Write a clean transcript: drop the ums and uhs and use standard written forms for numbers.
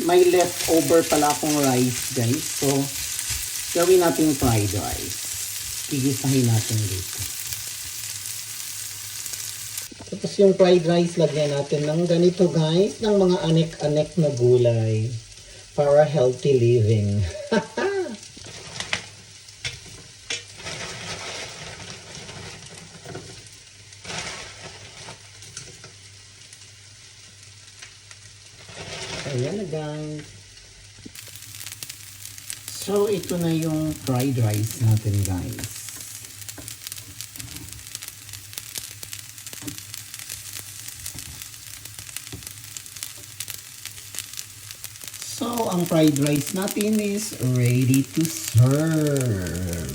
may leftover pala akong rice, guys. So, gawin natin fried rice. Gigisahin natin dito. Tapos yung fried rice, lagyan natin ng ganito, guys, ng mga anek-anek na gulay para healthy living. Ayan na, guys. So, ito na yung fried rice natin, guys. So, ang fried rice natin is ready to serve.